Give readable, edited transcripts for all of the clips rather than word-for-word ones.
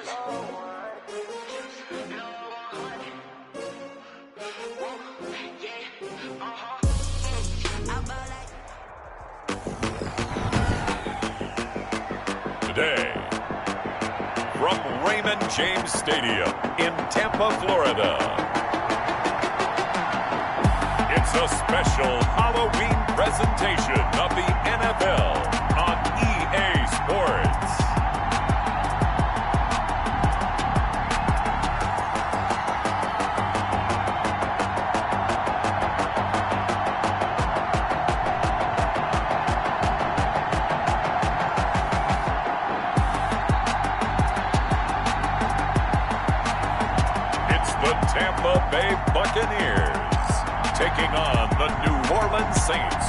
Today, from Raymond James Stadium in Tampa, Florida, it's a special Halloween presentation of the NFL on EA Sports. Tampa Bay Buccaneers taking on the New Orleans Saints.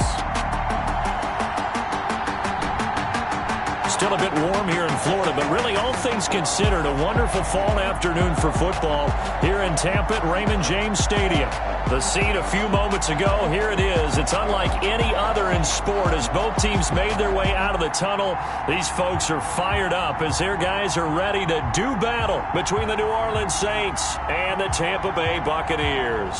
Still a bit warm here in Florida, but really all things considered, a wonderful fall afternoon for football here in Tampa at Raymond James Stadium. The scene a few moments ago, here it is. It's unlike any other in sport as both teams made their way out of the tunnel. These folks are fired up as their guys are ready to do battle between the New Orleans Saints and the Tampa Bay Buccaneers.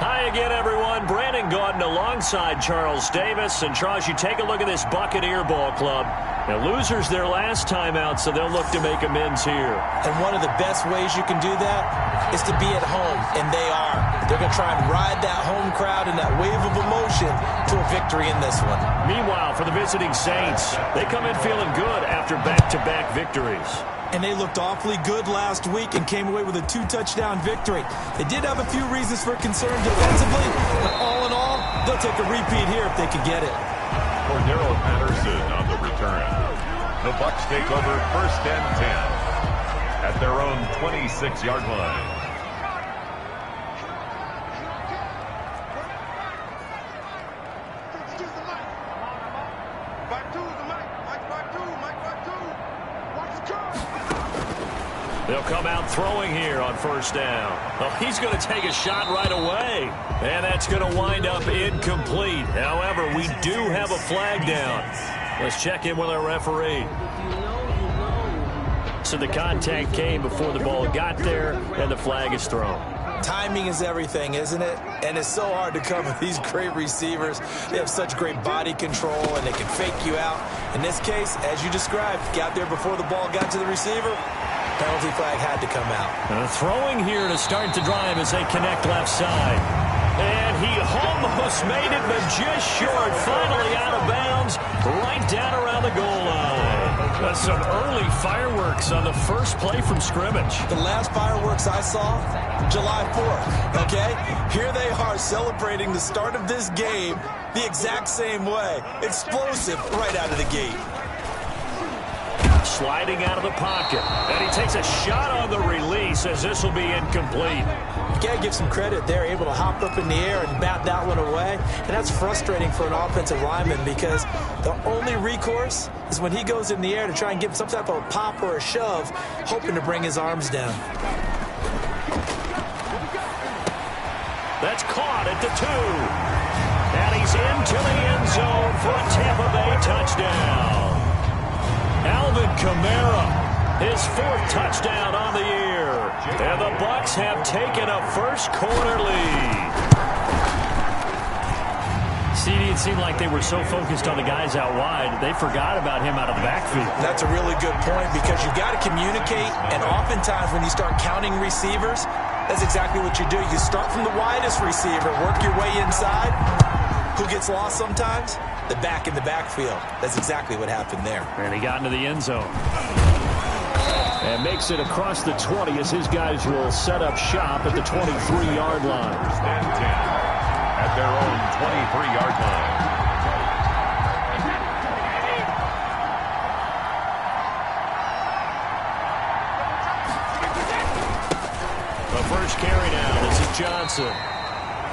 Hi again, everyone. Brandon Gaudin alongside Charles Davis. And Charles, you take a look at this Buccaneer ball club. Now, losers their last time out, so they'll look to make amends here. And one of the best ways you can do that is to be at home, and they are. They're going to try and ride that home crowd and that wave of emotion to a victory in this one. Meanwhile, for the visiting Saints, they come in feeling good after back-to-back victories. And they looked awfully good last week and came away with a 2-touchdown victory. They did have a few reasons for concern defensively, but all in all, they'll take a repeat here if they can get it. Cordero Patterson on the return. The Bucs take over 1st and 10 at their own 26-yard line. They'll come out throwing here on 1st down. Well, he's going to take a shot right away. And that's going to wind up incomplete. However, we do have a flag down. Let's check in with our referee. So the contact came before the ball got there, and the flag is thrown. Timing is everything, isn't it? And it's so hard to cover these great receivers. They have such great body control, and they can fake you out. In this case, as you described, got there before the ball got to the receiver. Penalty flag had to come out. Throwing here to start the drive as they connect left side. And he almost made it, but just short. Finally out of bounds, right down around the goal line. That's some early fireworks on the first play from scrimmage. The last fireworks I saw, July 4th, okay? Here they are celebrating the start of this game the exact same way. Explosive right out of the gate. Sliding out of the pocket. And he takes a shot on the release as this will be incomplete. You got to give some credit. They're able to hop up in the air and bat that one away. And that's frustrating for an offensive lineman because the only recourse is when he goes in the air to try and give some type of a pop or a shove, hoping to bring his arms down. That's caught at the 2. And he's into the end zone for a Tampa Bay touchdown. Alvin Kamara, his 4th touchdown on the year. And the Bucs have taken a first quarter lead. CD, it seemed like they were so focused on the guys out wide, they forgot about him out of the backfield. That's a really good point because you've got to communicate, and oftentimes when you start counting receivers, that's exactly what you do. You start from the widest receiver, work your way inside. Who gets lost sometimes? The back in the backfield. That's exactly what happened there. And he got into the end zone. And makes it across the 20 as his guys will set up shop at the 23-yard line. 1st and 10 at their own 23-yard line. The first carry now. This is Johnson.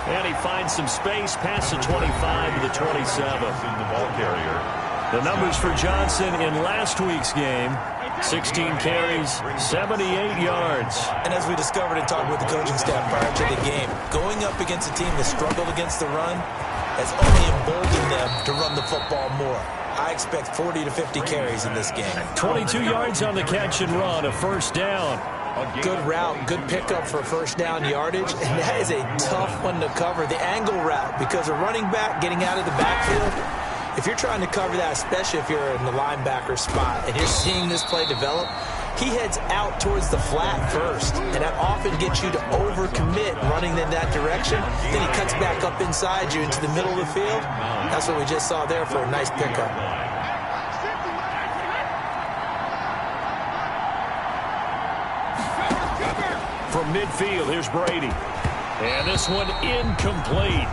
And he finds some space past the 25 to the 27. The ball carrier. The numbers for Johnson in last week's game, 16 carries, 78 yards. And as we discovered in talking with the coaching staff prior to the game, going up against a team that struggled against the run, has only emboldened them to run the football more. I expect 40 to 50 carries in this game. 22 yards on the catch and run, a first down. Good route, good pickup for first down yardage, and that is a tough one to cover, the angle route, because a running back getting out of the backfield, if you're trying to cover that, especially if you're in the linebacker spot, and you're seeing this play develop, he heads out towards the flat first, and that often gets you to overcommit running in that direction. Then he cuts back up inside you into the middle of the field. That's what we just saw there for a nice pickup. From midfield, here's Brady. And this one incomplete.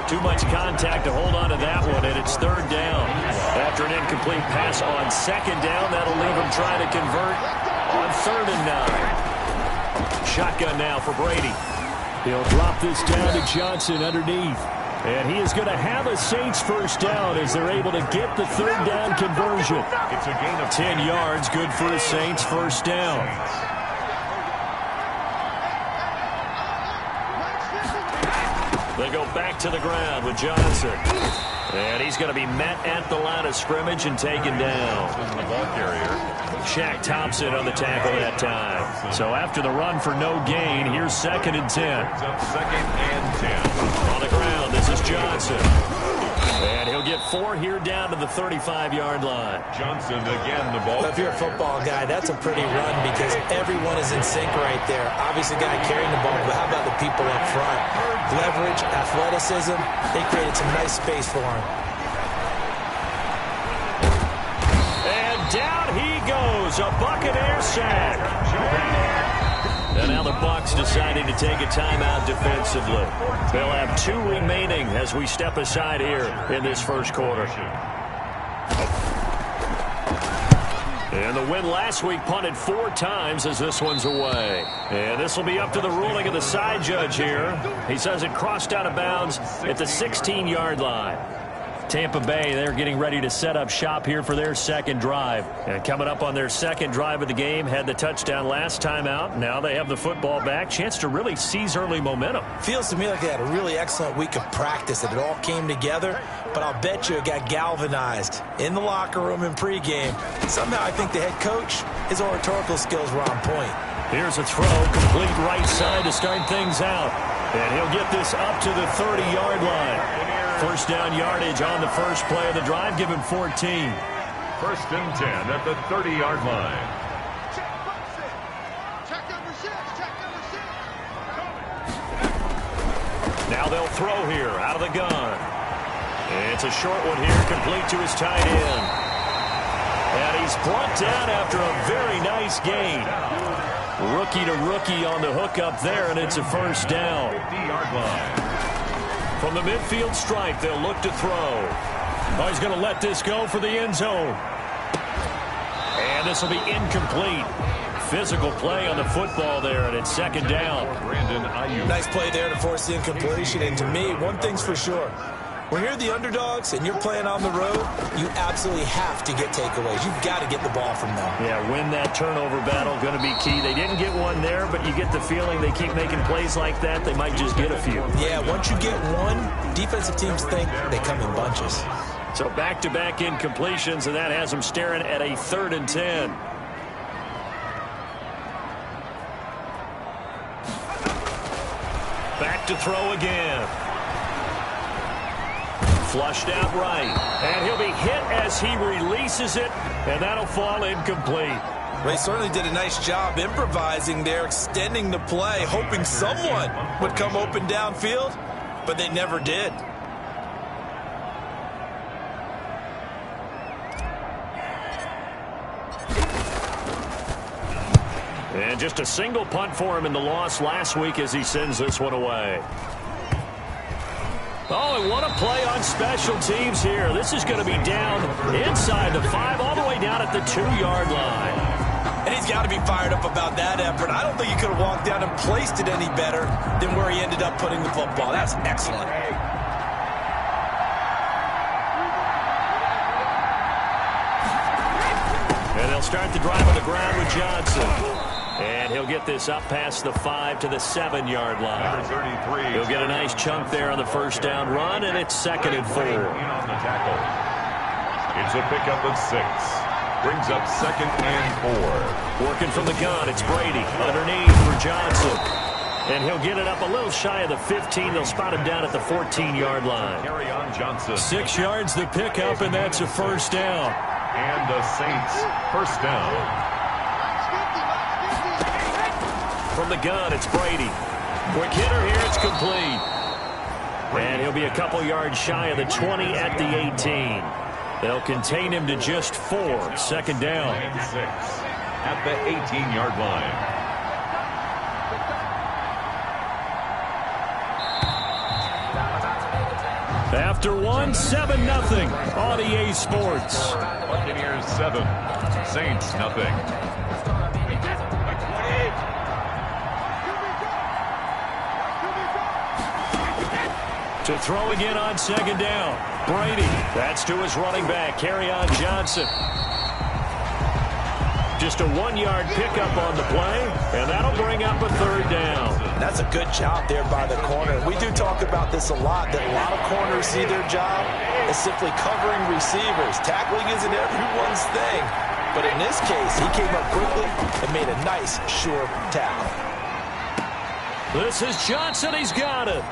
Too much contact to hold on to that one, and it's third down. After an incomplete pass on second down, that'll leave him trying to convert on 3rd and 9. Shotgun now for Brady. He'll drop this down to Johnson underneath. And he is going to have a Saints first down as they're able to get the 3rd down conversion. It's a gain of 10 yards, good for a Saints first down. They go back to the ground with Johnson. And he's going to be met at the line of scrimmage and taken down. the ball carrier. Shaq Thompson on the tackle that time. So after the run for no gain, here's 2nd and 10. Second and 10. On the ground, this is Johnson. And he'll get 4 here down to the 35-yard line. Johnson again, the ball. If you're a football guy, that's a pretty run because everyone is in sync right there. Obviously, guy carrying the ball, but how about the people up front? Leverage, athleticism, they created some nice space for him. And down he goes, a Buccaneer sack. And now the Bucs deciding to take a timeout defensively. They'll have 2 remaining as we step aside here in this first quarter. And the win last week punted 4 times as this one's away. And this will be up to the ruling of the side judge here. He says it crossed out of bounds at the 16-yard line. Tampa Bay, they're getting ready to set up shop here for their second drive. And coming up on their second drive of the game, had the touchdown last time out. Now they have the football back. Chance to really seize early momentum. Feels to me like they had a really excellent week of practice. It all came together, but I'll bet you it got galvanized in the locker room in pregame. Somehow I think the head coach, his oratorical skills were on point. Here's a throw, complete right side to start things out. And he'll get this up to the 30-yard line. First down yardage on the first play of the drive, give him 14. First and 10 at the 30-yard line. Now they'll throw here out of the gun. It's a short one here, complete to his tight end. And he's brought down after a very nice gain. Rookie to rookie on the hookup there, and it's a first down. 50-yard line. From the midfield stripe, they'll look to throw. Oh, he's going to let this go for the end zone. And this will be incomplete. Physical play on the football there, and it's second down. Nice play there to force the incompletion. And to me, one thing's for sure. When you're the underdogs and you're playing on the road, you absolutely have to get takeaways. You've got to get the ball from them. Yeah, win that turnover battle, going to be key. They didn't get one there, but you get the feeling they keep making plays like that, they might just get a few. Yeah, once you get one, defensive teams think they come in bunches. So back-to-back incompletions, and that has them staring at a 3rd and 10. Back to throw again. Flushed out right. And he'll be hit as he releases it, and that'll fall incomplete. They certainly did a nice job improvising there, extending the play, hoping someone would come open downfield, but they never did. And just a single punt for him in the loss last week as he sends this one away. Oh, and what a play on special teams here. This is going to be down inside the 5, all the way down at the 2-yard line. And he's got to be fired up about that effort. I don't think he could have walked down and placed it any better than where he ended up putting the football. That's excellent. And they'll start the drive on the ground with Johnson. And he'll get this up past the 5 to the 7-yard line. He'll get a nice chunk there on the first down run, and it's 2nd and 4. It's a pickup of 6. Brings up 2nd and 4. Working from the gun, it's Brady underneath for Johnson. And he'll get it up a little shy of the 15. They'll spot him down at the 14-yard line. Carry on Johnson. 6 yards the pickup, and that's a first down. And the Saints first down. From the gun, it's Brady. Quick hitter here, it's complete. And he'll be a couple yards shy of the 20 at the 18. They'll contain him to just 4. 2nd down. 6 at the 18-yard line. After 1, 7-0 on EA Sports. Buccaneers 7, Saints 0. To throw again on 2nd down. Brady. That's to his running back. Carry on Johnson. Just a 1-yard pickup on the play, and that'll bring up a 3rd down. That's a good job there by the corner. We do talk about this a lot, that a lot of corners see their job as simply covering receivers. Tackling isn't everyone's thing. But in this case, he came up quickly and made a nice, sure tackle. This is Johnson. He's got it.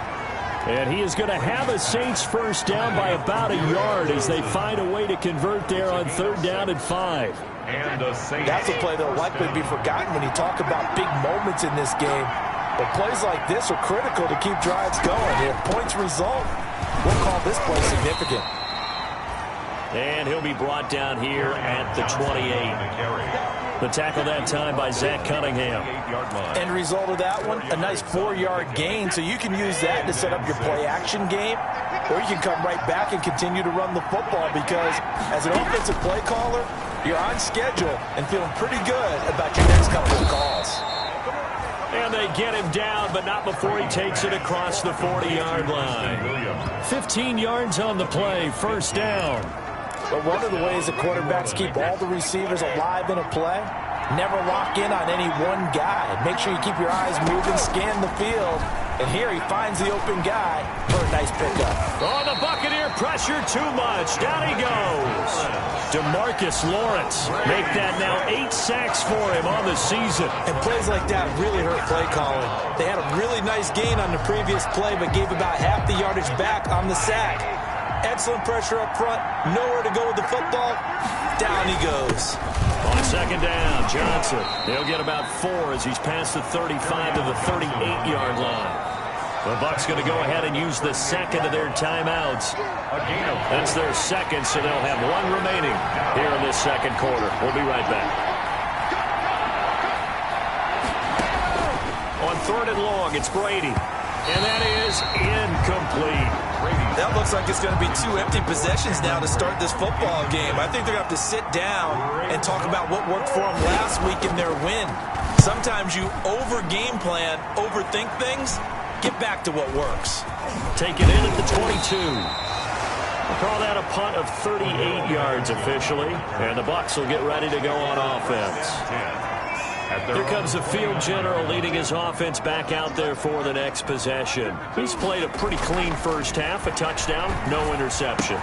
And he is going to have a Saints first down by about a yard as they find a way to convert there on 3rd down and 5. That's a play that will likely be forgotten when you talk about big moments in this game. But plays like this are critical to keep drives going. If points result, we'll call this play significant. And he'll be brought down here at the 28. The tackle that time by Zach Cunningham. End result of that one, a nice 4-yard gain. So you can use that to set up your play-action game, or you can come right back and continue to run the football because as an offensive play caller, you're on schedule and feeling pretty good about your next couple of calls. And they get him down, but not before he takes it across the 40-yard line. 15 yards on the play, first down. But one of the ways that quarterbacks keep all the receivers alive in a play, never lock in on any one guy. Make sure you keep your eyes moving, scan the field. And here he finds the open guy for a nice pickup. Oh, the Buccaneer pressure too much. Down he goes. DeMarcus Lawrence make that now 8 sacks for him on the season. And plays like that really hurt play calling. They had a really nice gain on the previous play, but gave about half the yardage back on the sack. Excellent pressure up front. Nowhere to go with the football. Down he goes. On 2nd down, Johnson. He'll get about 4 as he's past the 35 to the 38-yard line. The Bucs going to go ahead and use the 2nd of their timeouts. That's their 2nd, so they'll have 1 remaining here in this 2nd quarter. We'll be right back. On 3rd and long, it's Brady. And that is incomplete. That looks like it's going to be 2 empty possessions now to start this football game. I think they're going to have to sit down and talk about what worked for them last week in their win. Sometimes you over-game plan, overthink things. Get back to what works. Take it in at the 22. We'll call that a punt of 38 yards officially. And the Bucs will get ready to go on offense. Here comes the field general leading his offense back out there for the next possession. He's played a pretty clean first half, a touchdown, no interceptions.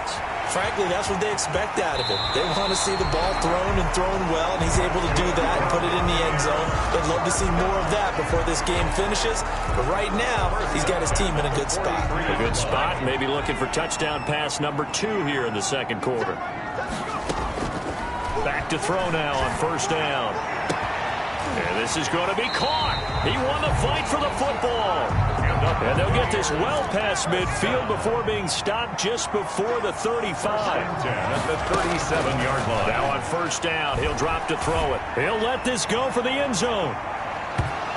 Frankly, that's what they expect out of him. They want to see the ball thrown and thrown well, and he's able to do that and put it in the end zone. They'd love to see more of that before this game finishes. But right now, he's got his team in a good spot. A good spot, maybe looking for touchdown pass number 2 here in the 2nd quarter. Back to throw now on 1st down. And this is going to be caught. He won the fight for the football. And they'll get this well past midfield before being stopped just before the 35. At the 37-yard line. Now on 1st down, he'll drop to throw it. He'll let this go for the end zone.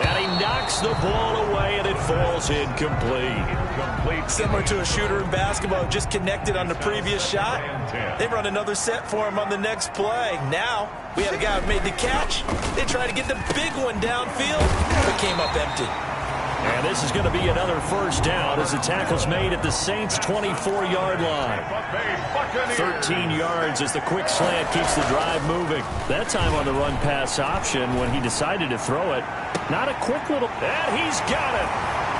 And he knocks the ball away, and it falls incomplete. Similar to a shooter in basketball, just connected on the previous shot. They run another set for him on the next play. Now, we had a guy who made the catch. They tried to get the big one downfield, but came up empty. And this is going to be another first down as the tackle's made at the Saints' 24-yard line. 13 yards as the quick slant keeps the drive moving. That time on the run-pass option when he decided to throw it. Not a quick little... And he's got it.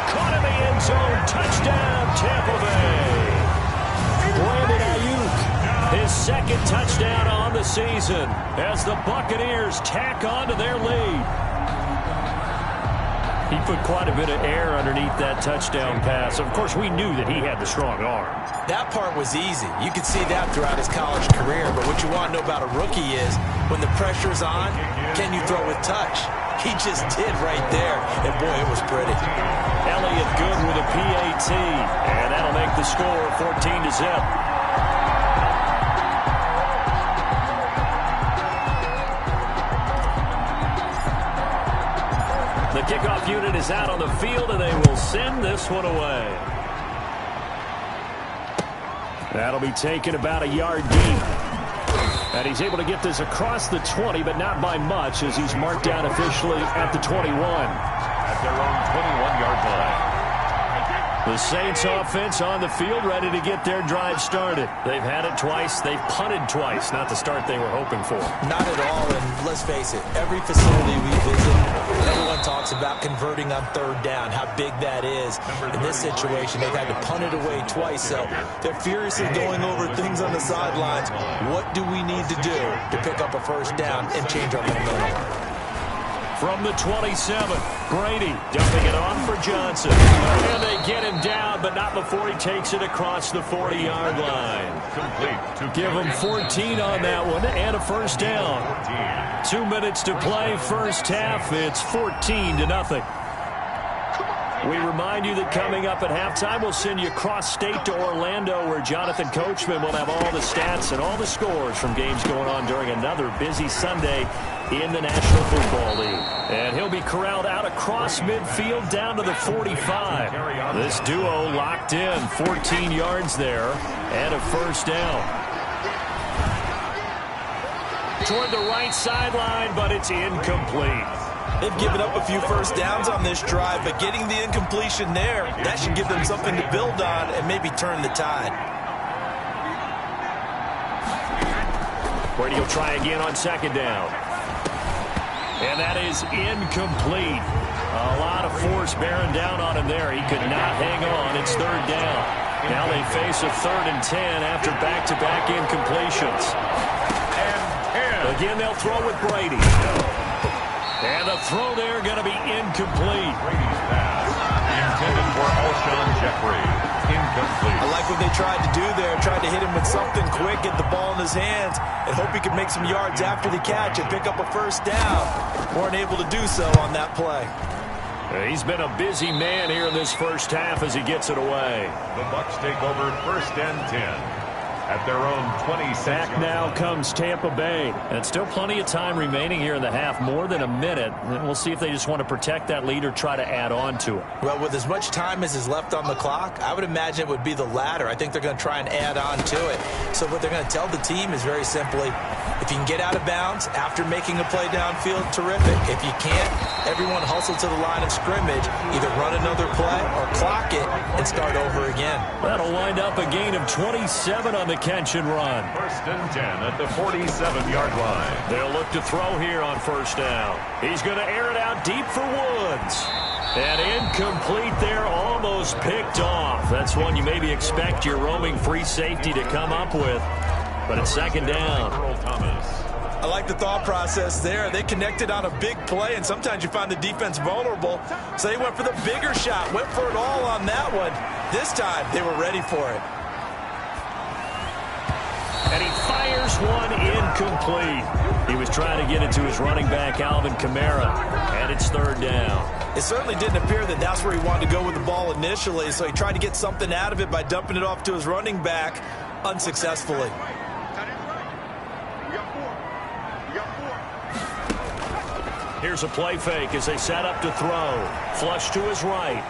Caught in the end zone. Touchdown, Tampa Bay. Brandon Ayuk, his second touchdown on the season as the Buccaneers tack on to their lead. He put quite a bit of air underneath that touchdown pass. Of course, we knew that he had the strong arm. That part was easy. You could see that throughout his college career. But what you want to know about a rookie is when the pressure's on, can you throw with touch? He just did right there. And, boy, it was pretty. Elliott good with a PAT. And that'll make the score 14-0. The kickoff unit is out on the field, and they will send this one away. That'll be taken about a yard deep. And he's able to get this across the 20, but not by much, as he's marked down officially at the 21. At their own 21-yard line. The Saints offense on the field, ready to get their drive started. They've had it twice. They've punted twice. Not the start they were hoping for. Not at all, and let's face it, every facility we visit, everyone talks about converting on third down, how big that is. In this situation, they've had to punt it away twice, so they're furiously going over things on the sidelines. What do we need to do to pick up a first down and change our momentum? From the 27, Brady dumping it off for Johnson. And they get him down, but not before he takes it across the 40-yard line. Complete. Give him 14 on that one and a first down. 2 minutes to play, first half. It's 14-0. We remind you that coming up at halftime, we'll send you cross-state to Orlando, where Jonathan Coachman will have all the stats and all the scores from games going on during another busy Sunday in the National Football League. And he'll be corralled out across midfield down to the 45. This duo locked in, 14 yards there and a first down. Toward the right sideline, but it's incomplete. They've given up a few first downs on this drive, but getting the incompletion there, that should give them something to build on and maybe turn the tide. Brady will try again on second down. And that is incomplete. A lot of force bearing down on him there. He could not hang on. It's third down. Now they face a 3rd and 10 after back-to-back incompletions. Again, they'll throw with Brady. And the throw there going to be incomplete. Brady's pass intended for Alshon Jeffrey. Incomplete. I like what they tried to do there. Tried to hit him with something quick, get the ball in his hands, and hope he could make some yards after the catch and pick up a first down. Weren't able to do so on that play. He's been a busy man here in this first half as he gets it away. The Bucs take over 1st and 10. At their own 26. Back now comes Tampa Bay. And still plenty of time remaining here in the half, more than a minute. And we'll see if they just want to protect that lead or try to add on to it. Well, with as much time as is left on the clock, I would imagine it would be the latter. I think they're going to try and add on to it. So what they're going to tell the team is very simply, if you can get out of bounds after making a play downfield, terrific. If you can't, everyone hustle to the line of scrimmage, either run another play or clock it and start over again. That'll wind up a gain of 27 on the catch and run. 1st and 10 at the 47-yard line. They'll look to throw here on first down. He's going to air it out deep for Woods. And incomplete there, almost picked off. That's one you maybe expect your roaming free safety to come up with. But it's second down. Earl Thomas. I like the thought process there. They connected on a big play, and sometimes you find the defense vulnerable. So they went for the bigger shot, went for it all on that one. This time, they were ready for it. And he fires one incomplete. He was trying to get it to his running back, Alvin Kamara, and it's third down. It certainly didn't appear that that's where he wanted to go with the ball initially, so he tried to get something out of it by dumping it off to his running back unsuccessfully. Here's a play fake as they set up to throw. Flush to his right.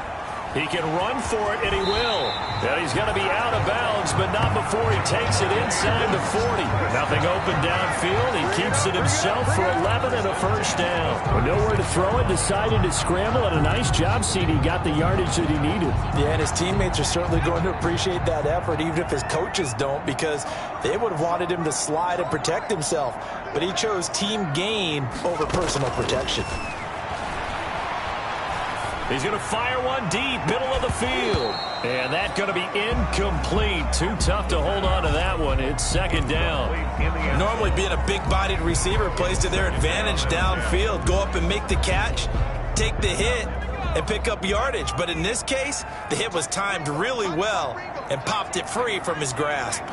He can run for it, and he will. And he's going to be out of bounds, but not before he takes it inside the 40. Nothing open downfield. He keeps it himself for 11 and a first down. With nowhere to throw it, decided to scramble, and a nice job, CD. Got the yardage that he needed. Yeah, and his teammates are certainly going to appreciate that effort, even if his coaches don't, because they would have wanted him to slide and protect himself. But he chose team gain over personal protection. He's going to fire one deep, middle of the field. And that's going to be incomplete. Too tough to hold on to that one. It's second down. Normally being a big-bodied receiver plays to their advantage downfield. Go up and make the catch, take the hit, and pick up yardage. But in this case, the hit was timed really well and popped it free from his grasp.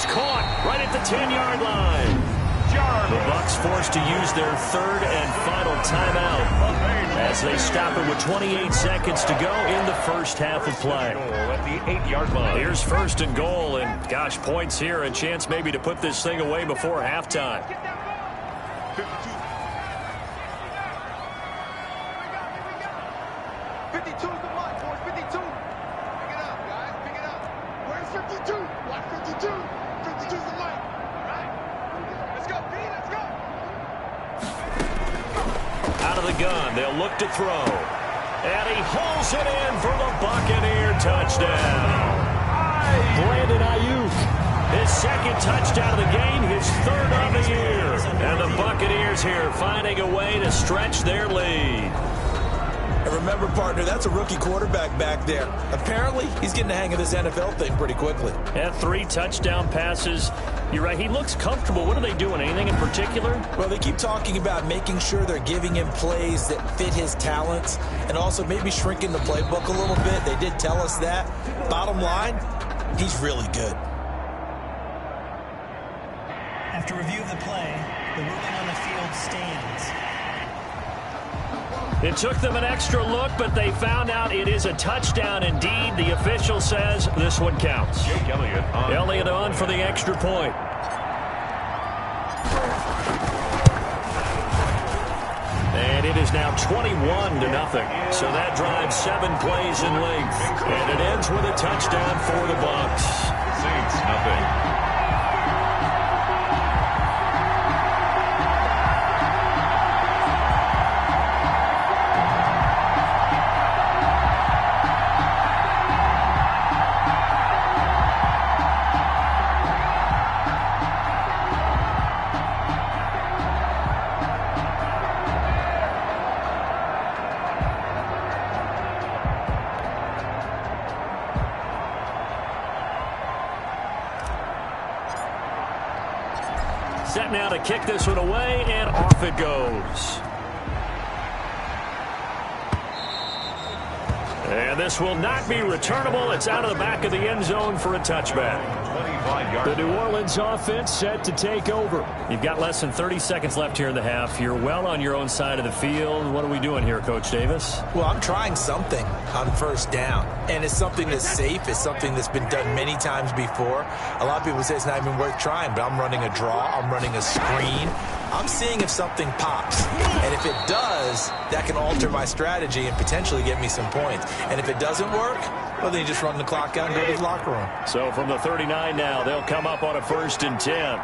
Caught right at the 10-yard line. The Bucs forced to use their third and final timeout as they stop it with 28 seconds to go in the first half of play. At the 8-yard line. Here's first and goal, and gosh, points here, a chance maybe to put this thing away before halftime. 52 is the mark, boys. 52. Pick it up, guys. Pick it up. Where's 52? Watch 52. 52's the mark. Right? Let's go, B. Let's go. Out of the gun, they'll look to throw. And he hauls it in for the Buccaneer touchdown. Brandon Ayuk. His second touchdown of the game, his third of the year. And the Buccaneers here finding a way to stretch their lead. And remember, partner, that's a rookie quarterback back there. Apparently, he's getting the hang of this NFL thing pretty quickly. Yeah, 3 touchdown passes. You're right, he looks comfortable. What are they doing? Anything in particular? Well, they keep talking about making sure they're giving him plays that fit his talents and also maybe shrinking the playbook a little bit. They did tell us that. Bottom line, he's really good. After review of the play, the ruling on the field stands. It took them an extra look, but they found out it is a touchdown indeed. The official says this one counts. Jake Elliott on for the extra point. And it is now 21-0. So that drives 7 plays in length. And it ends with a touchdown for the Bucs. Saints, nothing. Set now to kick this one away, and off it goes. And this will not be returnable. It's out of the back of the end zone for a touchback. The New Orleans offense set to take over. You've got less than 30 seconds left here in the half. You're well on your own side of the field. What are we doing here, Coach Davis? Well, I'm trying something on first down, and it's something that's safe. It's something that's been done many times before. A lot of people say it's not even worth trying, but I'm running a draw. I'm running a screen. I'm seeing if something pops, and if it does, that can alter my strategy and potentially get me some points. And if it doesn't work, well, then you just run the clock out and go to the locker room. So from the 39 now, they'll come up on a 1st and 10.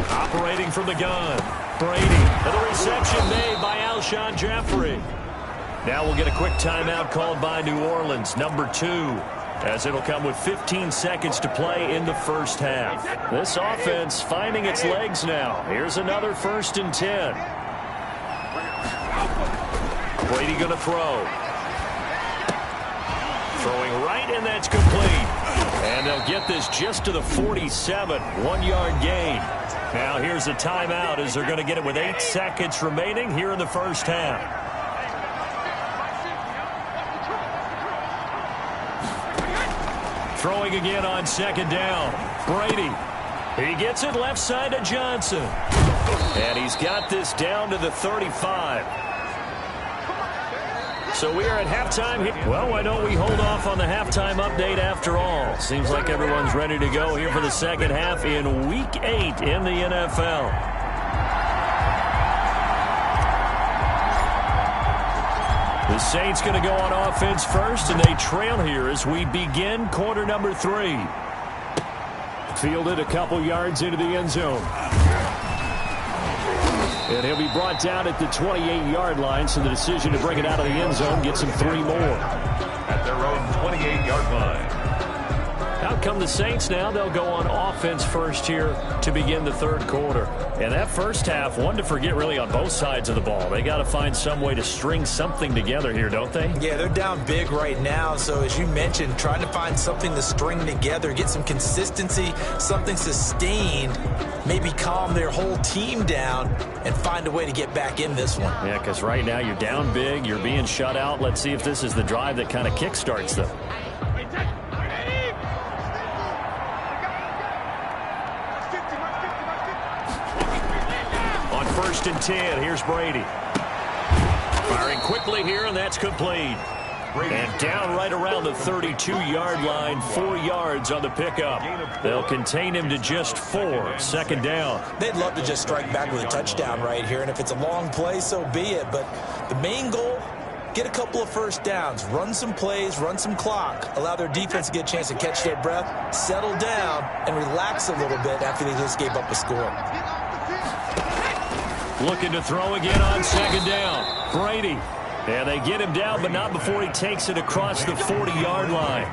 Operating from the gun, Brady. And the reception made by Alshon Jeffrey. Now we'll get a quick timeout called by New Orleans, number 2. As it'll come with 15 seconds to play in the first half. This offense finding its legs now. Here's another 1st and 10. Brady going to throw. Throwing right, and that's complete. And they'll get this just to the 47, 1-yard gain. Now here's a timeout as they're going to get it with 8 seconds remaining here in the first half. Throwing again on 2nd down. Brady. He gets it left side to Johnson. And he's got this down to the 35. So we are at halftime here. Well, why don't we hold off on the halftime update after all? Seems like everyone's ready to go here for the second half in Week 8 in the NFL. The Saints going to go on offense first, and they trail here as we begin quarter number 3. Fielded a couple yards into the end zone. And he'll be brought down at the 28-yard line, so the decision to bring it out of the end zone gets him 3 more. At their own 28-yard line. Out come the Saints now. They'll go on offense first here to begin the third quarter. And that first half, one to forget really on both sides of the ball. They got to find some way to string something together here, don't they? Yeah, they're down big right now. So as you mentioned, trying to find something to string together, get some consistency, something sustained, maybe calm their whole team down and find a way to get back in this one. Yeah, because right now you're down big, you're being shut out. Let's see if this is the drive that kind of kickstarts them. On 1st and 10, here's Brady. Firing quickly here, and that's complete. And down right around the 32-yard line, 4 yards on the pickup. They'll contain him to just 4. Second down. They'd love to just strike back with a touchdown right here, and if it's a long play, so be it. But the main goal, get a couple of first downs, run some plays, run some clock, allow their defense to get a chance to catch their breath, settle down, and relax a little bit after they just gave up a score. Looking to throw again on second down. Brady. And they get him down, but not before he takes it across the 40-yard line.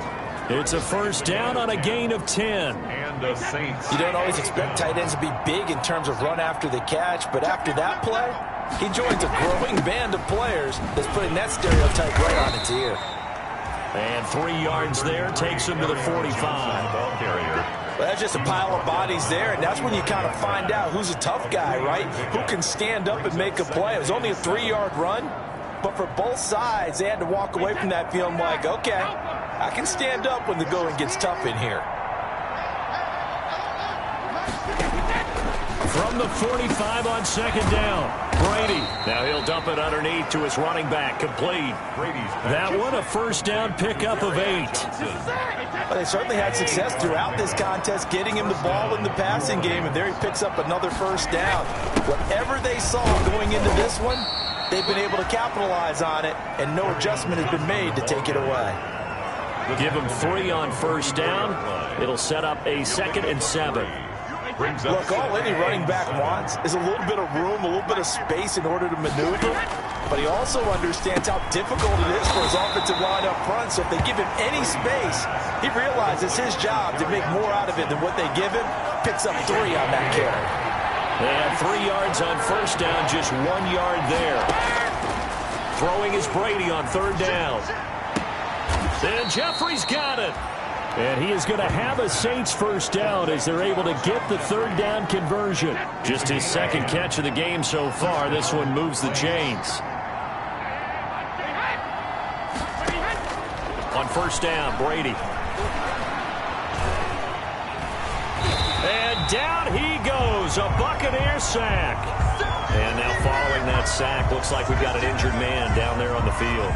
It's a first down on a gain of 10. And the Saints. You don't always expect tight ends to be big in terms of run after the catch, but after that play, he joins a growing band of players that's putting that stereotype right on its ear. And 3 yards there takes him to the 45. Well, that's just a pile of bodies there, and that's when you kind of find out who's a tough guy, right? Who can stand up and make a play. It was only a 3-yard run. But for both sides, they had to walk away from that feeling like, okay, I can stand up when the going gets tough in here. From the 45 on second down, Brady. Now he'll dump it underneath to his running back, complete. That one a first down pickup of 8. Well, they certainly had success throughout this contest, getting him the ball in the passing game, and there he picks up another first down. Whatever they saw going into this one, they've been able to capitalize on it, and no adjustment has been made to take it away. Give them 3 on first down. It'll set up a 2nd and 7. Look, all any running back wants is a little bit of room, a little bit of space in order to maneuver, but he also understands how difficult it is for his offensive line up front, so if they give him any space, he realizes his job to make more out of it than what they give him, picks up 3 on that carry. They have 3 yards on first down, just 1 yard there. Throwing is Brady on third down. And Jeffrey's got it. And he is going to have a Saints first down as they're able to get the third down conversion. Just his second catch of the game so far. This one moves the chains. On first down, Brady. And down he goes, a Buccaneer sack. And now following that sack, looks like we've got an injured man down there on the field.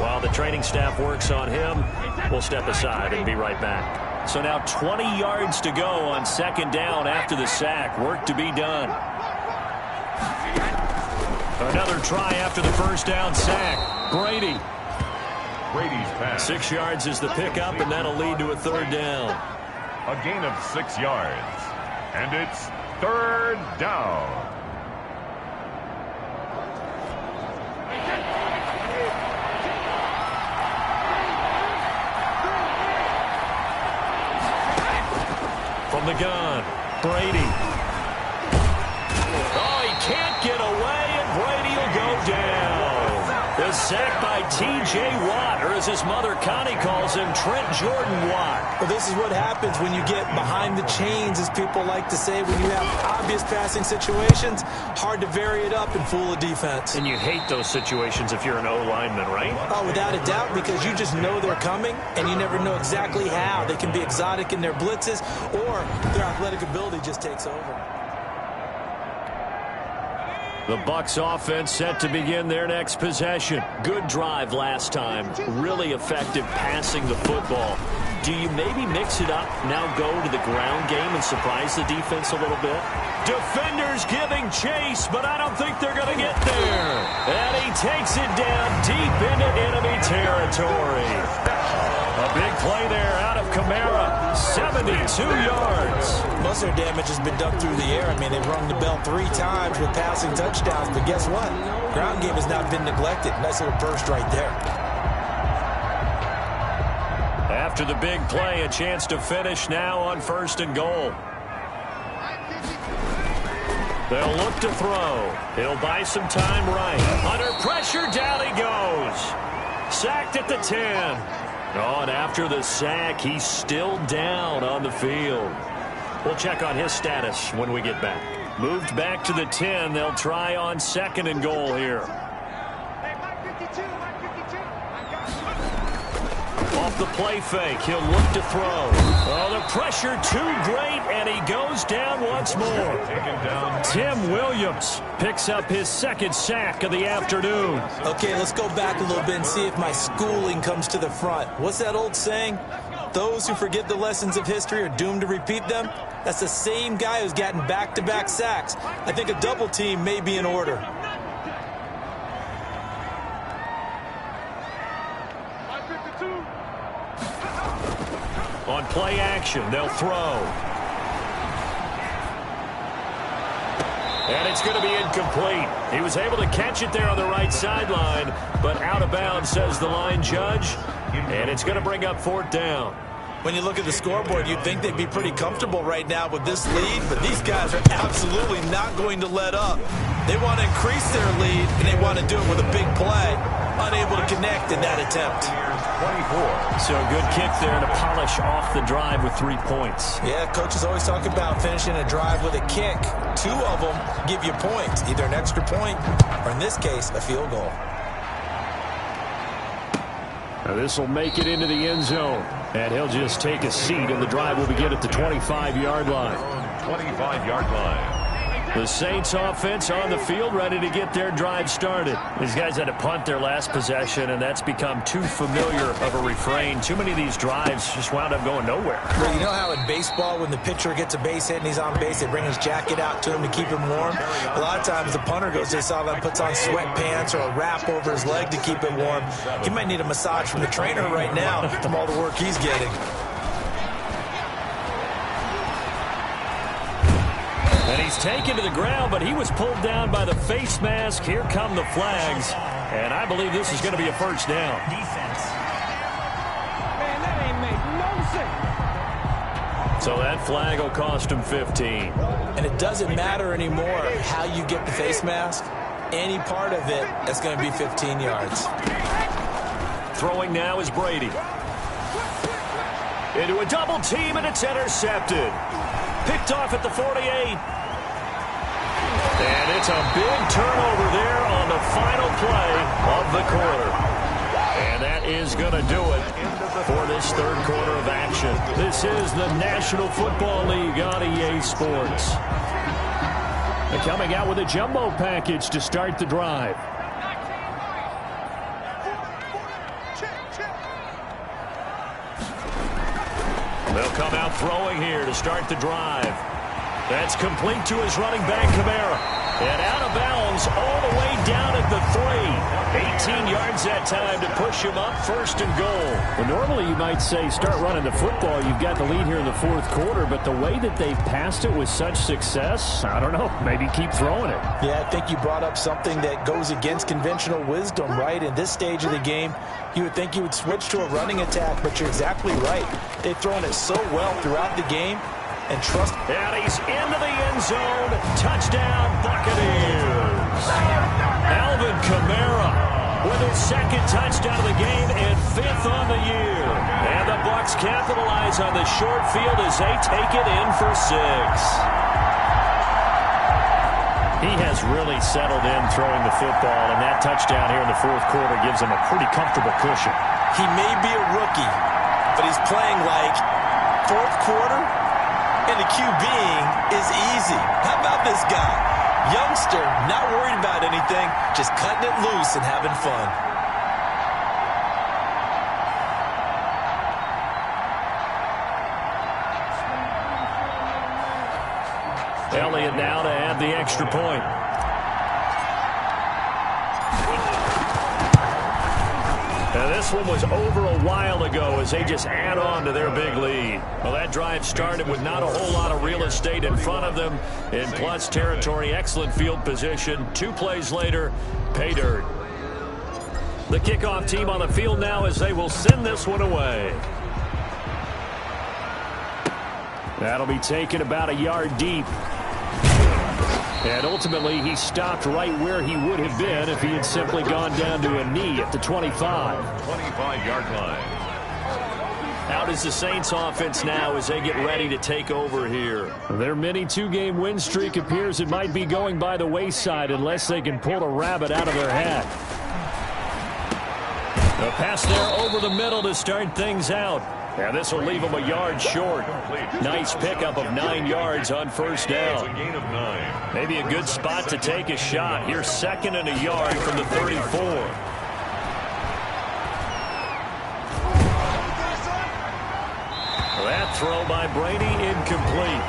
While the training staff works on him, we'll step aside and be right back. So now 20 yards to go on second down after the sack. Work to be done. Another try after the first down sack. Brady. Brady's pass. 6 yards is the pickup, and that'll lead to a third down. A gain of 6 yards. And it's third down. From the gun, Brady. Oh, he can't get away, and Brady will go down. The sack by T.J. Watt, or as his mother Connie calls him, Trent Jordan Watt. Well, this is what happens when you get behind the chains, as people like to say. When you have obvious passing situations, hard to vary it up and fool a defense. And you hate those situations if you're an O-lineman, right? Oh, without a doubt, because you just know they're coming, and you never know exactly how. They can be exotic in their blitzes, or their athletic ability just takes over. The Bucs offense set to begin their next possession. Good drive last time. Really effective passing the football. Do you maybe mix it up, now go to the ground game and surprise the defense a little bit? Defenders giving chase, but I don't think they're going to get there. And he takes it down deep into enemy territory. A big play there out of Kamara. 72 yards. Most of their damage has been done through the air. I mean, they've rung the bell 3 times with passing touchdowns, but guess what? Ground game has not been neglected. Nice little burst right there. After the big play, a chance to finish now on 1st and goal. They'll look to throw. He'll buy some time right. Under pressure, down he goes. Sacked at the 10. Oh, and after the sack, he's still down on the field. We'll check on his status when we get back. Moved back to the 10. They'll try on 2nd and goal here. Off the play fake, he'll look to throw. Oh, the pressure too great, and he goes down once more. Tim Williams picks up his 2nd sack of the afternoon. Okay, let's go back a little bit and see if my schooling comes to the front. What's that old saying? Those who forget the lessons of history are doomed to repeat them. That's the same guy who's gotten back-to-back sacks. I think a double team may be in order. On play action, they'll throw. And it's going to be incomplete. He was able to catch it there on the right sideline, but out of bounds, says the line judge. And it's going to bring up 4th down. When you look at the scoreboard, you'd think they'd be pretty comfortable right now with this lead, but these guys are absolutely not going to let up. They want to increase their lead, and they want to do it with a big play. Unable to connect in that attempt. 24. So a good kick there to polish off the drive with 3 points. Yeah, coaches always talk about finishing a drive with a kick. 2 of them give you points, either an extra point or, in this case, a field goal. Now this will make it into the end zone. And he'll just take a seat, and the drive will begin at the 25-yard line. 25-yard line. The Saints offense on the field, ready to get their drive started. These guys had to punt their last possession, and that's become too familiar of a refrain. Too many of these drives just wound up going nowhere. Well, you know how in baseball, when the pitcher gets a base hit and he's on base, they bring his jacket out to him to keep him warm? A lot of times the punter goes to the sideline, puts on sweatpants or a wrap over his leg to keep it warm. He might need a massage from the trainer right now from all the work he's getting. And he's taken to the ground, but he was pulled down by the face mask. Here come the flags. And I believe this is going to be a 1st down. Defense. Man, that ain't make no sense. So that flag will cost him 15. And it doesn't matter anymore how you get the face mask. Any part of it, that's going to be 15 yards. Throwing now is Brady. Into a double team, and it's intercepted. Picked off at the 48. And it's a big turnover there on the final play of the quarter. And that is going to do it for this 3rd quarter of action. This is the National Football League on EA Sports. They're coming out with a jumbo package to start the drive. They'll come out throwing here to start the drive. That's complete to his running back, Kamara. And out of bounds all the way down at the 3. 18 yards that time to push him up 1st and goal. Well, normally you might say start running the football. You've got the lead here in the 4th quarter, but the way that they passed it with such success, I don't know, maybe keep throwing it. Yeah, I think you brought up something that goes against conventional wisdom, right? In this stage of the game, you would think you would switch to a running attack, but you're exactly right. They've thrown it so well throughout the game. And trust. And he's into the end zone. Touchdown, Buccaneers. Alvin Kamara with his 2nd touchdown of the game and 5th on the year. And the Bucs capitalize on the short field as they take it in for 6. He has really settled in throwing the football, and that touchdown here in the 4th quarter gives him a pretty comfortable cushion. He may be a rookie, but he's playing like 4th quarter. And the QBing is easy. How about this guy? Youngster, not worried about anything, just cutting it loose and having fun. Elliott now to add the extra point. Now this one was over a while ago as they just add on to their big lead. Well, that drive started with not a whole lot of real estate in front of them. In plus territory, excellent field position. 2 plays later, pay dirt. The kickoff team on the field now as they will send this one away. That'll be taken about a yard deep. And ultimately, he stopped right where he would have been if he had simply gone down to a knee at the 25. 25-yard line. Out is the Saints offense now as they get ready to take over here. Their mini 2-game win streak appears it might be going by the wayside unless they can pull a rabbit out of their hat. A pass there over the middle to start things out. And this will leave them a yard short. Nice pickup of 9 yards on first down. A gain of 9. Maybe a good spot to take a shot. Here's 2nd and a yard from the 34. That throw by Brady incomplete.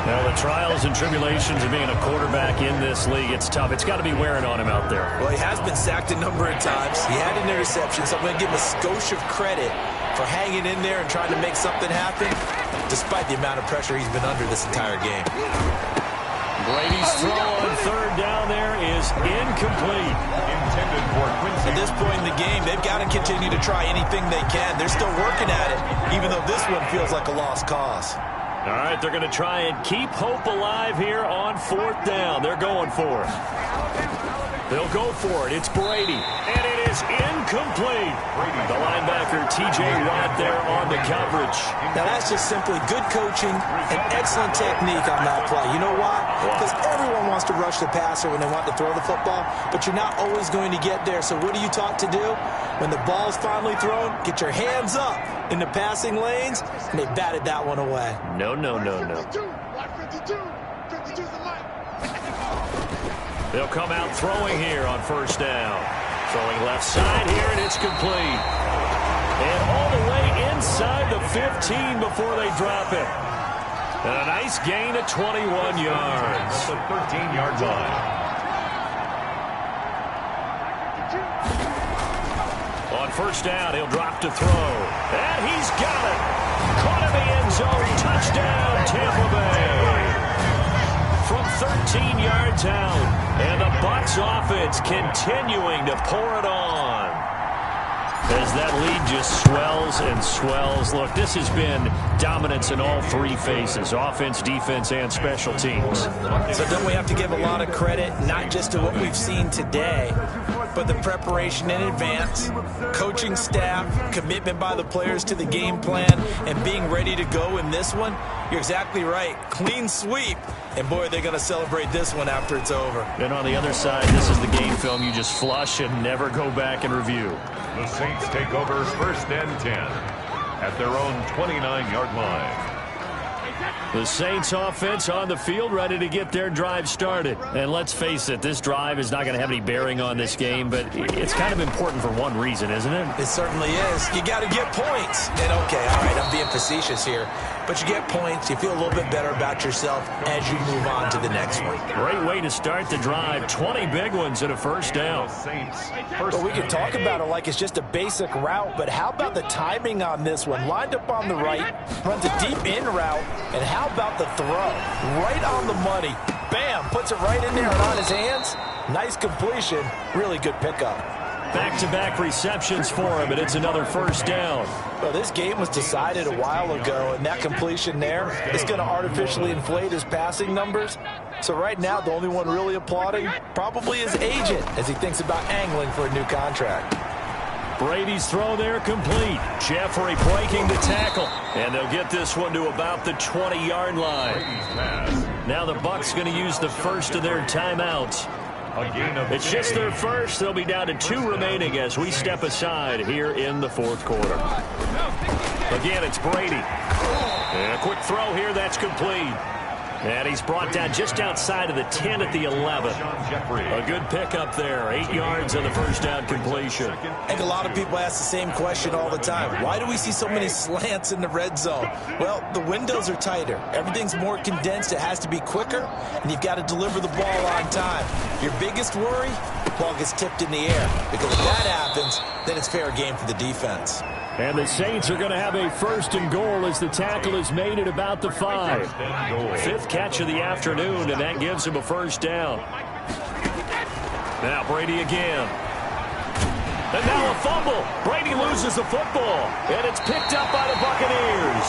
Now the trials and tribulations of being a quarterback in this league, it's tough. It's got to be wearing on him out there. Well, he has been sacked a number of times. He had an interception, so I'm going to give him a skosh of credit for hanging in there and trying to make something happen, despite the amount of pressure he's been under this entire game. Brady's throw on 3rd down there is incomplete. Intended for Quincy. At this point in the game, they've got to continue to try anything they can. They're still working at it, even though this one feels like a lost cause. All right, they're going to try and keep hope alive here on 4th down. They're going for it. They'll go for it. It's Brady, and it is incomplete. The linebacker, T.J. Watt, there on the coverage. Now, that's just simply good coaching and excellent technique on that play. You know why? Because everyone wants to rush the passer when they want to throw the football, but you're not always going to get there. So what are you taught to do? When the ball's finally thrown, get your hands up in the passing lanes, and they batted that one away. No. 52. Watch 52. 52's the line. They'll come out throwing here on first down. Throwing left side here, and it's complete. And all the way inside the 15 before they drop it. And a nice gain of 21 yards. The 13-yard line. On first down, he'll drop to throw. And he's got it. Caught in the end zone. Touchdown, Tampa Bay. From 13 yards out. And the Bucs offense continuing to pour it on. As that lead just swells and swells. Look, this has been dominance in all 3 phases. Offense, defense, and special teams. So don't we have to give a lot of credit, not just to what we've seen today, but the preparation in advance, coaching staff, commitment by the players to the game plan, and being ready to go in this one? You're exactly right. Clean sweep. And, boy, they're going to celebrate this one after it's over. And on the other side, this is the game film you just flush and never go back and review. The Saints take over 1st and 10 at their own 29-yard line. The Saints offense on the field ready to get their drive started. And let's face it, this drive is not going to have any bearing on this game, but it's kind of important for one reason, isn't it? It certainly is. You got to get points. And, okay, all right, I'm being facetious here. But you get points, you feel a little bit better about yourself as you move on to the next one. Great way to start the drive. 20 big ones and a first down. Well, we can talk about it like it's just a basic route, but how about the timing on this one? Lined up on the right, runs a deep in route, and how about the throw? Right on the money. Bam, puts it right in there and on his hands. Nice completion. Really good pickup. Back-to-back receptions for him, and it's another first down. Well, this game was decided a while ago, and that completion there is going to artificially inflate his passing numbers. So right now, the only one really applauding probably his agent as he thinks about angling for a new contract. Brady's throw there complete. Jeffrey breaking the tackle, and they'll get this one to about the 20-yard line. Now the Bucs going to use the first of their timeouts. It's just their first. They'll be down to 2 remaining as we step aside here in the 4th quarter. Again, it's Brady. And a quick throw here, that's complete. And he's brought down just outside of the 10 at the 11. A good pickup there. 8 yards on the first down completion. I think a lot of people ask the same question all the time. Why do we see so many slants in the red zone? Well, the windows are tighter. Everything's more condensed. It has to be quicker, and you've got to deliver the ball on time. Your biggest worry, the ball gets tipped in the air. Because if that happens, then it's fair game for the defense. And the Saints are going to have a 1st and goal as the tackle is made at about the 5. 5th catch of the afternoon, and that gives him a first down. Now Brady again. And now a fumble. Brady loses the football, and it's picked up by the Buccaneers.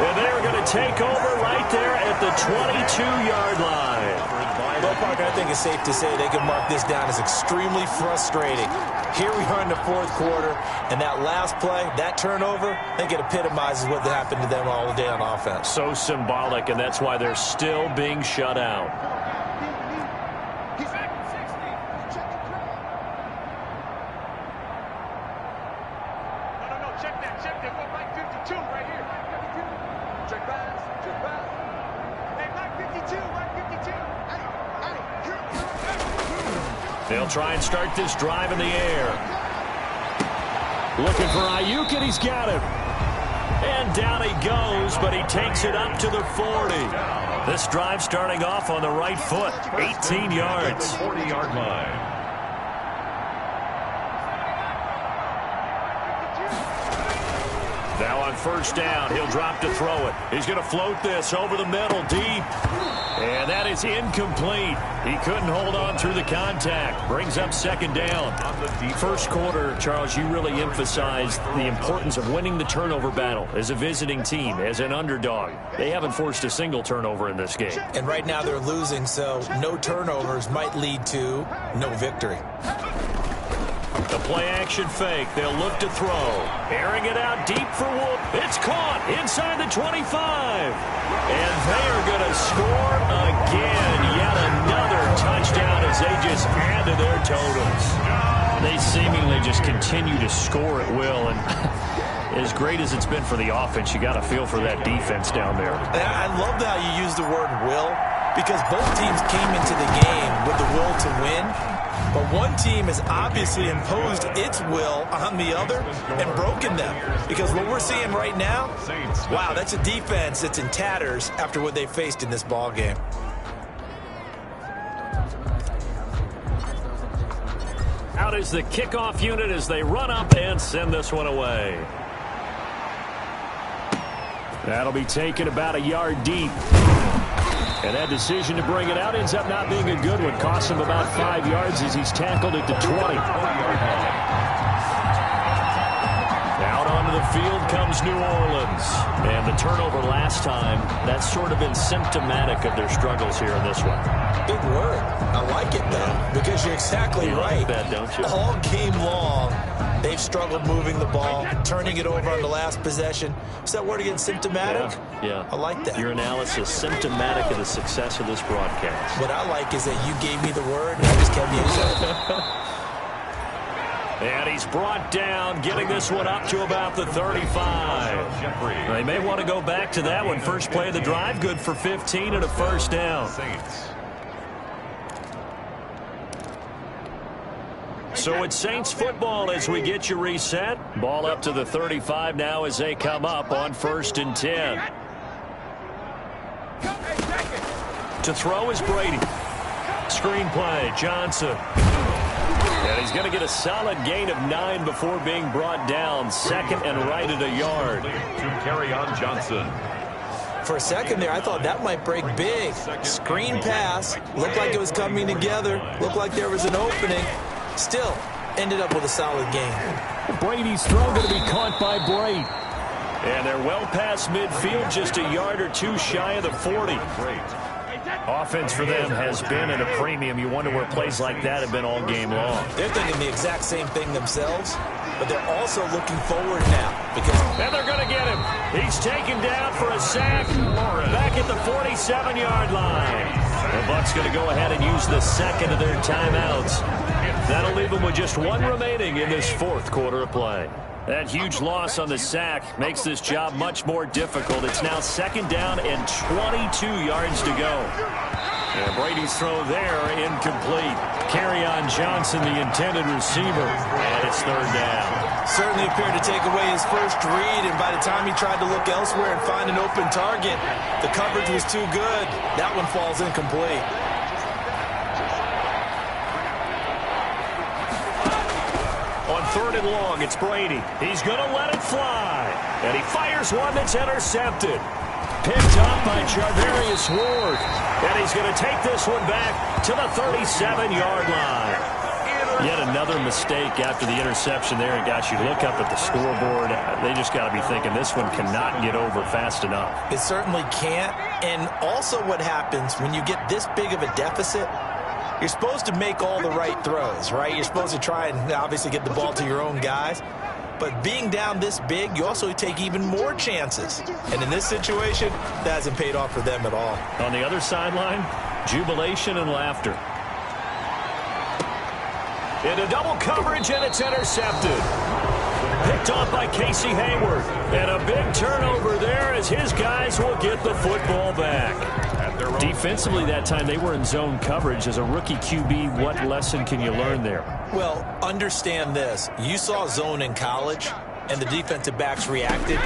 And they're going to take over right there at the 22-yard line. Well, Parker, I think it's safe to say they can mark this down as extremely frustrating. Here we are in the 4th quarter, and that last play, that turnover, I think it epitomizes what happened to them all day on offense. So symbolic, and that's why they're still being shut out. They'll try and start this drive in the air. Looking for Ayuk, and he's got him. And down he goes, but he takes it up to the 40. This drive starting off on the right foot. 18 yards. 40-yard line. Now on first down, he'll drop to throw it. He's going to float this over the middle, deep. And that is incomplete. He couldn't hold on through the contact. Brings up 2nd down. First quarter, Charles, you really emphasized the importance of winning the turnover battle as a visiting team, as an underdog. They haven't forced a single turnover in this game. And right now they're losing, so no turnovers might lead to no victory. The play-action fake. They'll look to throw. Airing it out deep for Wolf. It's caught inside the 25. And they are going to score again. Yet another touchdown as they just add to their totals. They seemingly just continue to score at will. And as great as it's been for the offense, you got to feel for that defense down there. I love how you use the word will, because both teams came into the game with the will to win. But one team has obviously imposed its will on the other and broken them. Because what we're seeing right now, wow, that's a defense that's in tatters after what they faced in this ball game. Out is the kickoff unit as they run up and send this one away. That'll be taken about a yard deep. And that decision to bring it out ends up not being a good one. Costs him about 5 yards as he's tackled at the 20. Out onto the field comes New Orleans. And the turnover last time, that's sort of been symptomatic of their struggles here in this one. Big word. I like it, though, because you're exactly right. You like that, don't you? All game long, they've struggled moving the ball, turning it over on the last possession. Is that word again, symptomatic? Yeah. I like that. Your analysis, symptomatic of the success of this broadcast. What I like is that you gave me the word, and I just kept using it. And he's brought down, getting this one up to about the 35. They may want to go back to that one. First play of the drive, good for 15 and a first down. So it's Saints football as we get you reset. Ball up to the 35 now as they come up on 1st and 10. To throw is Brady. Screenplay, Johnson. And he's going to get a solid gain of 9 before being brought down. 2nd and right at a yard. To carry on Johnson. For a second there, I thought that might break big. Screen pass. Looked like it was coming together. Looked like there was an opening. Still, ended up with a solid gain. Brady's throw going to be caught by Brady. And they're well past midfield, just a yard or two shy of the 40. Offense for them has been at a premium. You wonder where plays like that have been all game long. They're thinking the exact same thing themselves, but they're also looking forward now. And they're going to get him. He's taken down for a sack back at the 47-yard line. The Bucs going to go ahead and use the second of their timeouts. That'll leave them with just one remaining in this 4th quarter of play. That huge loss on the sack makes this job much more difficult. It's now 2nd down and 22 yards to go. And Brady's throw there incomplete. Kerryon Johnson, the intended receiver, and it's 3rd down. Certainly appeared to take away his first read, and by the time he tried to look elsewhere and find an open target, the coverage was too good. That one falls incomplete. On 3rd and long, it's Brady. He's going to let it fly. And he fires one that's intercepted. Picked up by Charvarius Ward. And he's going to take this one back to the 37-yard line. Yet another mistake after the interception there. And, gosh, you look up at the scoreboard. They just got to be thinking this one cannot get over fast enough. It certainly can't. And also what happens when you get this big of a deficit, you're supposed to make all the right throws, right? You're supposed to try and obviously get the ball to your own guys. But being down this big, you also take even more chances. And in this situation, that hasn't paid off for them at all. On the other sideline, jubilation and laughter. Into double coverage, and it's intercepted. Picked off by Casey Hayward. And a big turnover there as his guys will get the football back. Defensively that time, they were in zone coverage. As a rookie QB, what lesson can you learn there? Well, understand this. You saw zone in college, and the defensive backs reacted,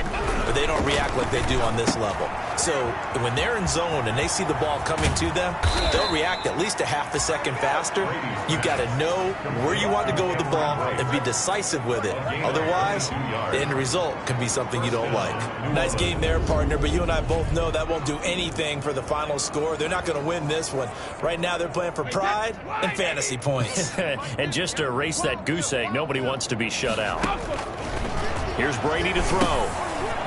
but they don't react like they do on this level. So when they're in zone and they see the ball coming to them, they'll react at least a half a second faster. You've got to know where you want to go with the ball and be decisive with it. Otherwise, the end result can be something you don't like. Nice game there, partner, but you and I both know that won't do anything for the final score. They're not going to win this one. Right now, they're playing for pride and fantasy points. And just to erase that goose egg, nobody wants to be shut out. Here's Brady to throw.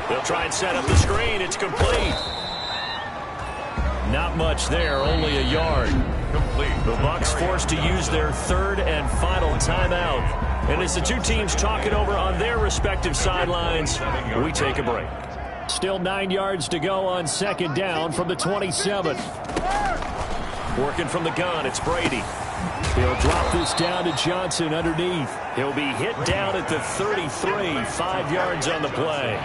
They'll try and set up the screen. It's complete. Not much there, only a yard. The Bucs forced to use their 3rd and final timeout. And as the two teams talk it over on their respective sidelines, we take a break. Still 9 yards to go on 2nd down from the 27. Working from the gun, it's Brady. He'll drop this down to Johnson underneath. He'll be hit down at the 33, 5 yards on the play.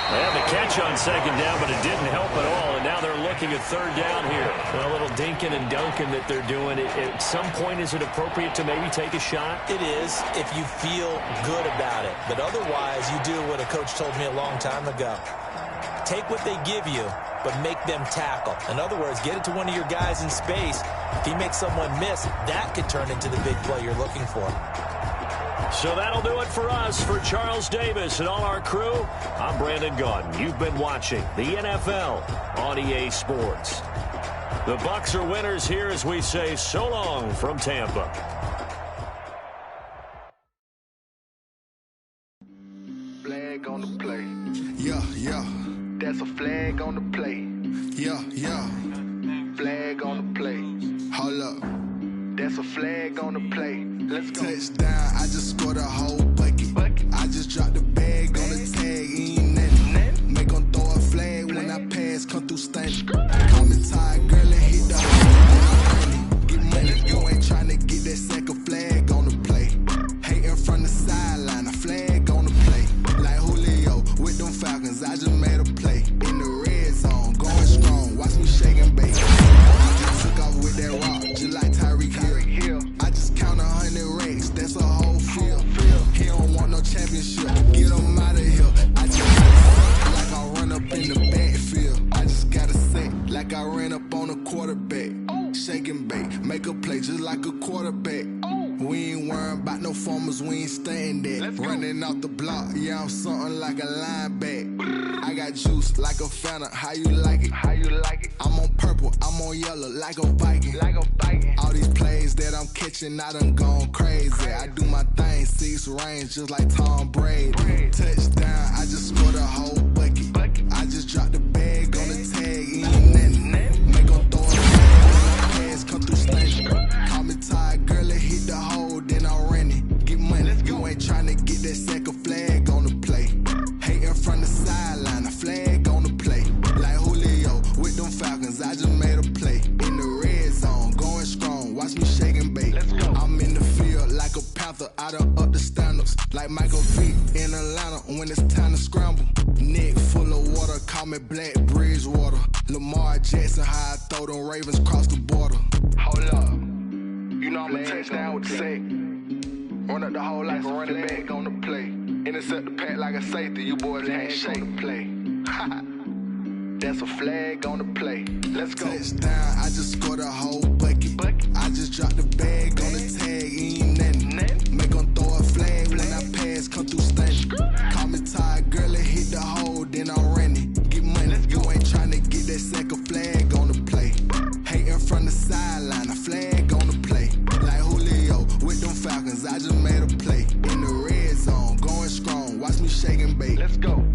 They have the catch on 2nd down, but it didn't help at all, and now they're looking at 3rd down here. A little dinking and dunking that they're doing. At some point, is it appropriate to maybe take a shot? It is if you feel good about it, but otherwise you do what a coach told me a long time ago. Take what they give you, but make them tackle. In other words, get it to one of your guys in space. If he makes someone miss, that could turn into the big play you're looking for. So that'll do it for us. For Charles Davis and all our crew, I'm Brandon Gaudin. You've been watching the NFL on EA Sports. The Bucs are winners here as we say so long from Tampa. Flag on the play. Yeah, yeah. That's a flag on the play. Yeah, yeah. Flag on the play. Hold up. That's a flag on the play. Let's go. Touchdown, I just scored a whole bucket. I just dropped the bag on the tag, ain't nothing. Make them throw a flag when I pass, come through stunning. Call me tired, girl, and hit the hole. Get money, you ain't tryna get that second flag on the play. Hating from the sideline, a flag on the play. Like Julio with them Falcons, I just made a play. In the red zone, going strong, watch me shake and bake. I just took off with that rock, just like Tyreek Hill. I just count 100 racks, that's a whole field. He don't want no championship, get him out of here. I just gotta like I run up in the backfield. I just gotta say, like I ran up on a quarterback. Shake and bake, make a play just like a quarterback. We ain't worrying about no formers, we ain't staying there. Running off the block, yeah, I'm something like a linebacker. I got juice like a Fanta, how you like it? How you like it? I'm on purple, I'm on yellow, like a Viking. Like a Viking. All these plays that I'm catching, I done gone crazy. I do my thing, 6 range, just like Tom Brady. Touchdown, I just scored a whole bucket. I just dropped the bag on the tag, ain't nothing. Make them throw a flag, pass come through stunning. Call me tired, girl, and hit the hole, then I ran it. Get money, you ain't tryna get that second flag on the play. Hating from the sideline, a flag on the play. Like Julio with them Falcons, I just made a play. In the red zone, going strong, watch me shake and bake. I'm in the field like a panther, I done up the stand-up. bounce like Michael Vick in Atlanta when it's time to scramble. Neck full of water, call me Black Bridgewater. Lamar Jackson, how I throw them Ravens cross the border. Hold up, you know I'm a touchdown with the sack. Run up the hole like a running back on the play. Intercept the pack like a safety, you boys can't shake the play. That's a flag on the play. Let's go. Touchdown, I just scored a whole bucket. I just dropped the bag on the tag, ain't nothing. Make them throw a flag when I pass, come through stunning. Call me tired, girl, and hit the hole, then I'm running. Get money, you ain't tryna get that second flag on the play. Hating from the sideline, a flag on the play. Like Julio with them Falcons, I just made a play. In the red zone, going strong, watch me shake and bake. Let's go.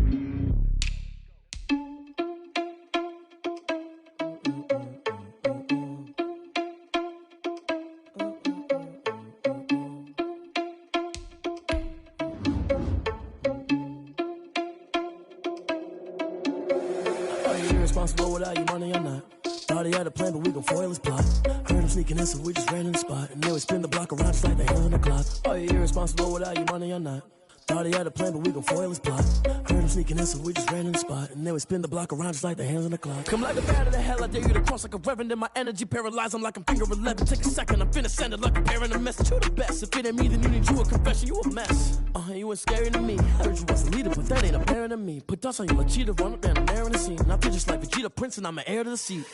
Irresponsible without your money or not. Thought he had a plan, but we gon' foil his plot. Heard him sneaking in, so we just ran in the spot. And then we spin the block around just like the hands on the clock. Are you irresponsible without your money or not? Thought he had a plan, but we gon' foil his plot. Heard him sneaking in, so we just ran in the spot. And then we spin the block around just like the hands on the clock. Come like a bat of the hell, I dare you to cross like a reverend. In my energy paralyzed, I'm like I'm finger 11. Take a second, I'm finna send it like a parent a message. You the best, if it ain't me, then you need you a confession. You a mess, you ain't scary to me. Heard you was a leader, but that ain't apparent to me. Put dust on you like cheetah, run up down the air in the scene. I feel just like Vegeta Prince and I'm an heir to the seat.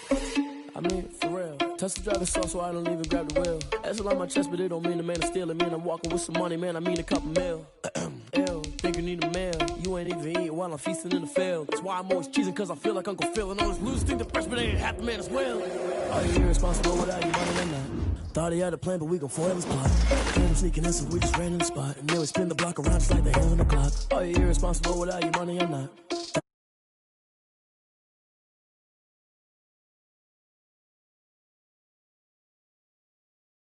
I mean, for real. Touch the driver's sauce so I don't even grab the wheel. That's on my chest, but it don't mean the man is stealing. Man, I'm walking with some money, man, I mean a couple mil. Ew, think you need a meal. You ain't even eating while I'm feasting in the field. That's why I'm always cheesing, cause I feel like Uncle Phil. And all those losers think the freshman ain't half the man as well. Are you irresponsible without your money or not? Thought he had a plan, but we gon' foil his plot. Heard him sneaking in, so we just ran in the spot. And then we spin the block around just like the hands on the clock. Are you irresponsible without your money or not?